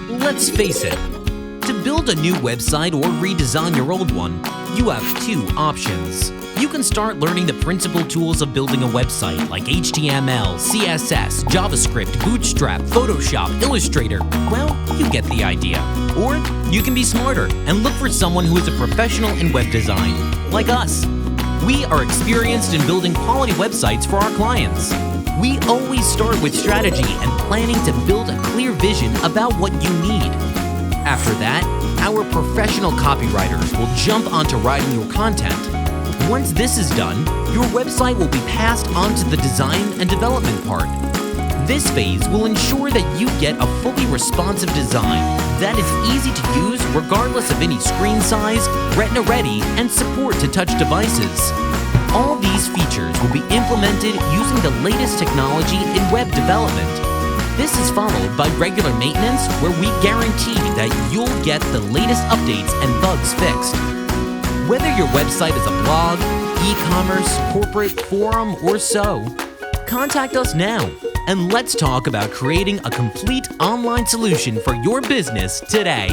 Let's face it, to build a new website or redesign your old one, you have two options. You can start learning the principal tools of building a website like HTML, CSS, JavaScript, Bootstrap, Photoshop, Illustrator. Well, you get the idea. Or you can be smarter and look for someone who is a professional in web design, like us. We are experienced in building quality websites for our clients. We always start with strategy and planning to build a clear vision about what you need. After that, our professional copywriters will jump onto writing your content. Once this is done, your website will be passed on to the design and development part. This phase will ensure that you get a fully responsive design that is easy to use regardless of any screen size, retina ready, and support to touch devices. All these features will be implemented using the latest technology in web development. This is followed by regular maintenance where we guarantee that you'll get the latest updates and bugs fixed. Whether your website is a blog, e-commerce, corporate, forum, or so, contact us now and let's talk about creating a complete online solution for your business today.